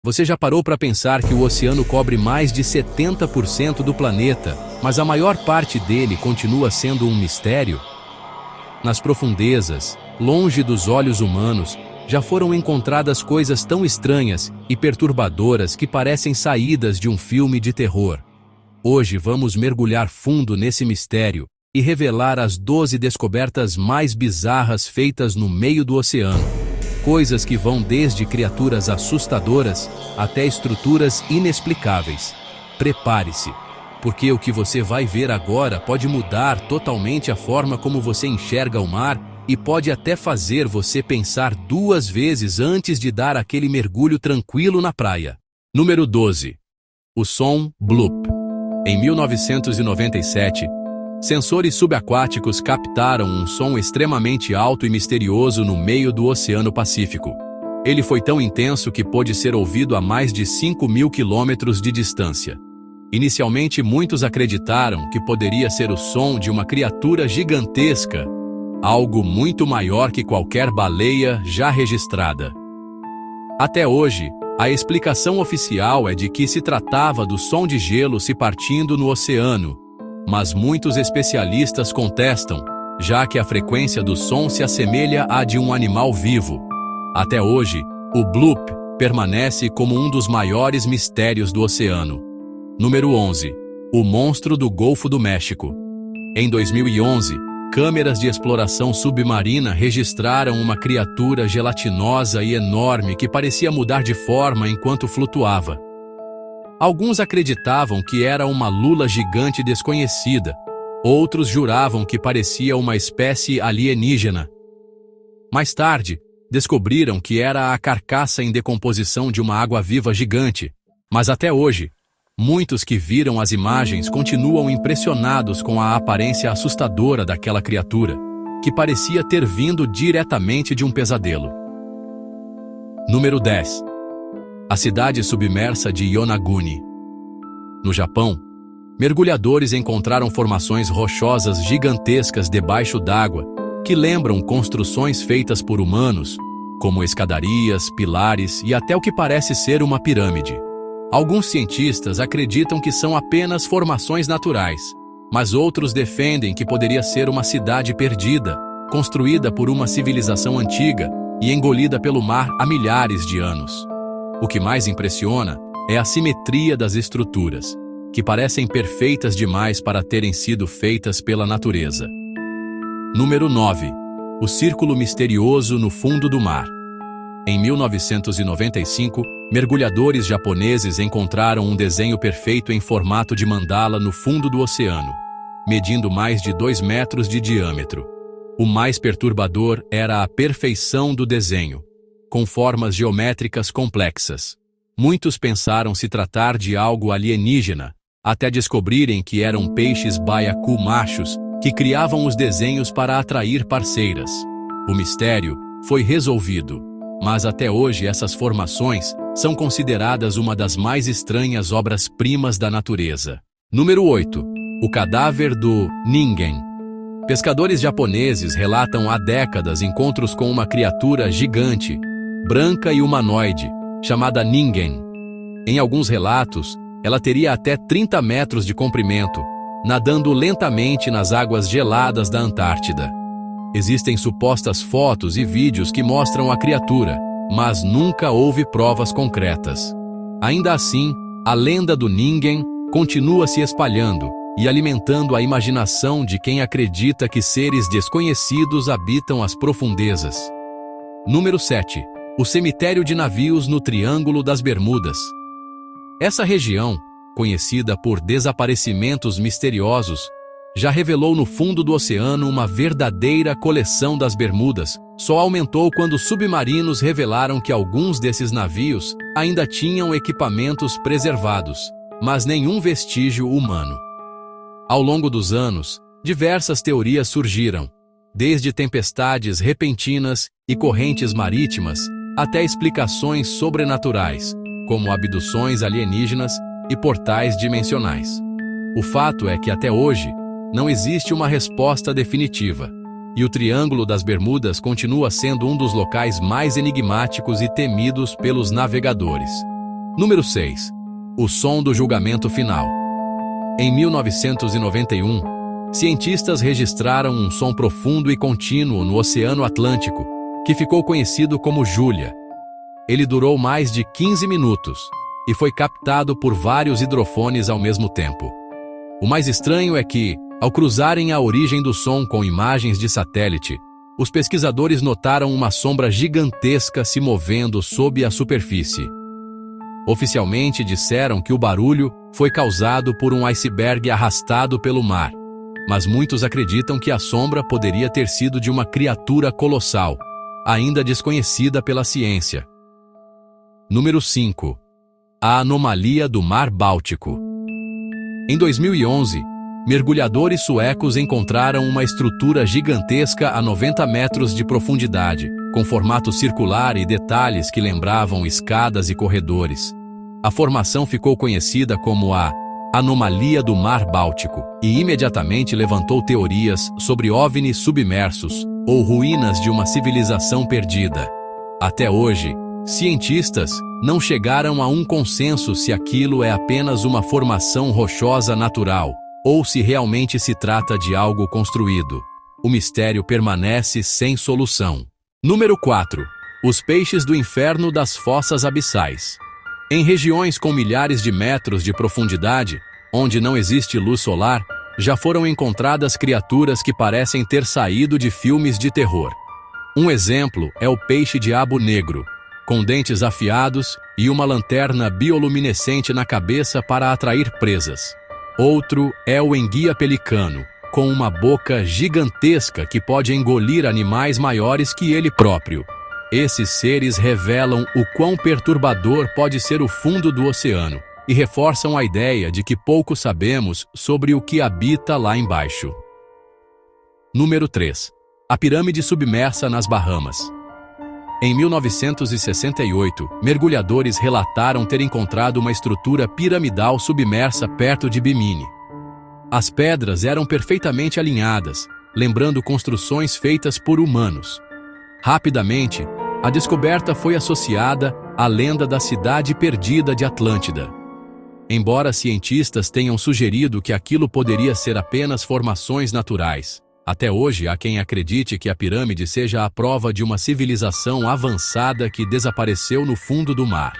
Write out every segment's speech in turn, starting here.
Você já parou para pensar que o oceano cobre mais de 70% do planeta, mas a maior parte dele continua sendo um mistério? Nas profundezas, longe dos olhos humanos, já foram encontradas coisas tão estranhas e perturbadoras que parecem saídas de um filme de terror. Hoje vamos mergulhar fundo nesse mistério e revelar as 12 descobertas mais bizarras feitas no meio do oceano. Coisas que vão desde criaturas assustadoras até estruturas inexplicáveis. Prepare-se, porque o que você vai ver agora pode mudar totalmente a forma como você enxerga o mar e pode até fazer você pensar 2 vezes antes de dar aquele mergulho tranquilo na praia. Número 12. O som bloop. Em 1997, sensores subaquáticos captaram um som extremamente alto e misterioso no meio do Oceano Pacífico. Ele foi tão intenso que pôde ser ouvido a mais de 5.000 quilômetros de distância. Inicialmente, muitos acreditaram que poderia ser o som de uma criatura gigantesca, algo muito maior que qualquer baleia já registrada. Até hoje, a explicação oficial é de que se tratava do som de gelo se partindo no oceano, mas muitos especialistas contestam, já que a frequência do som se assemelha à de um animal vivo. Até hoje, o bloop permanece como um dos maiores mistérios do oceano. Número 11. O monstro do Golfo do México. Em 2011, câmeras de exploração submarina registraram uma criatura gelatinosa e enorme que parecia mudar de forma enquanto flutuava. Alguns acreditavam que era uma lula gigante desconhecida, outros juravam que parecia uma espécie alienígena. Mais tarde, descobriram que era a carcaça em decomposição de uma água-viva gigante, mas até hoje, muitos que viram as imagens continuam impressionados com a aparência assustadora daquela criatura, que parecia ter vindo diretamente de um pesadelo. Número 10. A cidade submersa de Yonaguni. No Japão, mergulhadores encontraram formações rochosas gigantescas debaixo d'água que lembram construções feitas por humanos, como escadarias, pilares e até o que parece ser uma pirâmide. Alguns cientistas acreditam que são apenas formações naturais, mas outros defendem que poderia ser uma cidade perdida, construída por uma civilização antiga e engolida pelo mar há milhares de anos. O que mais impressiona é a simetria das estruturas, que parecem perfeitas demais para terem sido feitas pela natureza. Número 9. O Círculo Misterioso no Fundo do Mar. Em 1995, mergulhadores japoneses encontraram um desenho perfeito em formato de mandala no fundo do oceano, medindo mais de 2 metros de diâmetro. O mais perturbador era a perfeição do desenho, com formas geométricas complexas. Muitos pensaram se tratar de algo alienígena, até descobrirem que eram peixes baiacu machos que criavam os desenhos para atrair parceiras. O mistério foi resolvido, mas até hoje essas formações são consideradas uma das mais estranhas obras-primas da natureza. Número 8. O cadáver do Ningen. Pescadores japoneses relatam há décadas encontros com uma criatura gigante, branca e humanoide, chamada Ningen. Em alguns relatos, ela teria até 30 metros de comprimento, nadando lentamente nas águas geladas da Antártida. Existem supostas fotos e vídeos que mostram a criatura, mas nunca houve provas concretas. Ainda assim, a lenda do Ningen continua se espalhando e alimentando a imaginação de quem acredita que seres desconhecidos habitam as profundezas. Número 7. O cemitério de navios no Triângulo das Bermudas. Essa região, conhecida por desaparecimentos misteriosos, já revelou no fundo do oceano uma verdadeira coleção das Bermudas. Só aumentou quando submarinos revelaram que alguns desses navios ainda tinham equipamentos preservados, mas nenhum vestígio humano. Ao longo dos anos, diversas teorias surgiram, desde tempestades repentinas e correntes marítimas, até explicações sobrenaturais, como abduções alienígenas e portais dimensionais. O fato é que até hoje não existe uma resposta definitiva, e o Triângulo das Bermudas continua sendo um dos locais mais enigmáticos e temidos pelos navegadores. Número 6. O som do julgamento final. Em 1991, cientistas registraram um som profundo e contínuo no Oceano Atlântico, que ficou conhecido como Julia. Ele durou mais de 15 minutos e foi captado por vários hidrofones ao mesmo tempo. O mais estranho é que, ao cruzarem a origem do som com imagens de satélite, os pesquisadores notaram uma sombra gigantesca se movendo sob a superfície. Oficialmente disseram que o barulho foi causado por um iceberg arrastado pelo mar, mas muitos acreditam que a sombra poderia ter sido de uma criatura colossal, ainda desconhecida pela ciência. Número 5. A anomalia do Mar Báltico. Em 2011, mergulhadores suecos encontraram uma estrutura gigantesca a 90 metros de profundidade, com formato circular e detalhes que lembravam escadas e corredores. A formação ficou conhecida como a Anomalia do Mar Báltico e imediatamente levantou teorias sobre OVNIs submersos ou ruínas de uma civilização perdida. Até hoje, cientistas não chegaram a um consenso se aquilo é apenas uma formação rochosa natural ou se realmente se trata de algo construído. O mistério permanece sem solução. Número 4. Os peixes do inferno das fossas abissais. Em regiões com milhares de metros de profundidade, onde não existe luz solar, já foram encontradas criaturas que parecem ter saído de filmes de terror. Um exemplo é o peixe-diabo negro, com dentes afiados e uma lanterna bioluminescente na cabeça para atrair presas. Outro é o enguia pelicano, com uma boca gigantesca que pode engolir animais maiores que ele próprio. Esses seres revelam o quão perturbador pode ser o fundo do oceano e reforçam a ideia de que pouco sabemos sobre o que habita lá embaixo. Número 3. A pirâmide submersa nas Bahamas. Em 1968, mergulhadores relataram ter encontrado uma estrutura piramidal submersa perto de Bimini. As pedras eram perfeitamente alinhadas, lembrando construções feitas por humanos. Rapidamente, a descoberta foi associada à lenda da cidade perdida de Atlântida. Embora cientistas tenham sugerido que aquilo poderia ser apenas formações naturais, até hoje há quem acredite que a pirâmide seja a prova de uma civilização avançada que desapareceu no fundo do mar.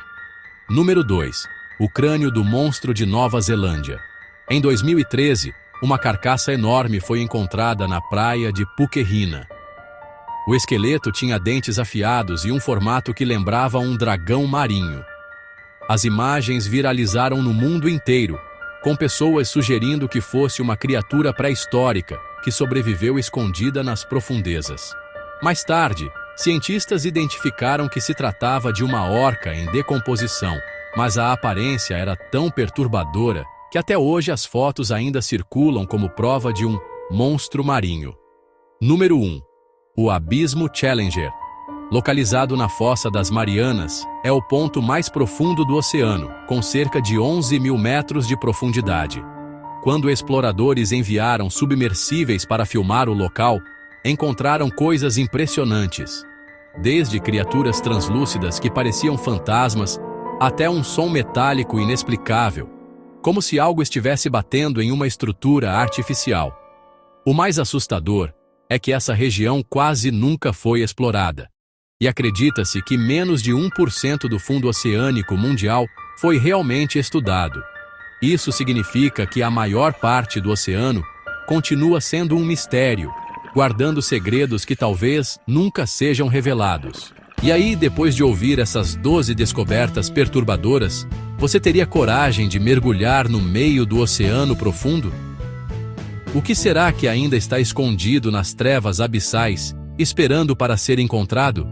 Número 2. O crânio do monstro de Nova Zelândia. Em 2013, uma carcaça enorme foi encontrada na praia de Pukerina. O esqueleto tinha dentes afiados e um formato que lembrava um dragão marinho. As imagens viralizaram no mundo inteiro, com pessoas sugerindo que fosse uma criatura pré-histórica que sobreviveu escondida nas profundezas. Mais tarde, cientistas identificaram que se tratava de uma orca em decomposição, mas a aparência era tão perturbadora que até hoje as fotos ainda circulam como prova de um monstro marinho. Número 1. O Abismo Challenger. Localizado na Fossa das Marianas, é o ponto mais profundo do oceano, com cerca de 11 mil metros de profundidade. Quando exploradores enviaram submersíveis para filmar o local, encontraram coisas impressionantes. Desde criaturas translúcidas que pareciam fantasmas, até um som metálico inexplicável, como se algo estivesse batendo em uma estrutura artificial. O mais assustador é que essa região quase nunca foi explorada. E acredita-se que menos de 1% do fundo oceânico mundial foi realmente estudado. Isso significa que a maior parte do oceano continua sendo um mistério, guardando segredos que talvez nunca sejam revelados. E aí, depois de ouvir essas 12 descobertas perturbadoras, você teria coragem de mergulhar no meio do oceano profundo? O que será que ainda está escondido nas trevas abissais, esperando para ser encontrado?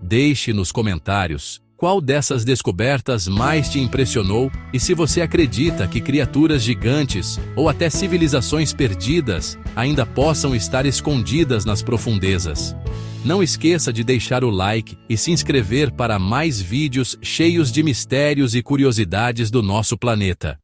Deixe nos comentários qual dessas descobertas mais te impressionou e se você acredita que criaturas gigantes ou até civilizações perdidas ainda possam estar escondidas nas profundezas. Não esqueça de deixar o like e se inscrever para mais vídeos cheios de mistérios e curiosidades do nosso planeta.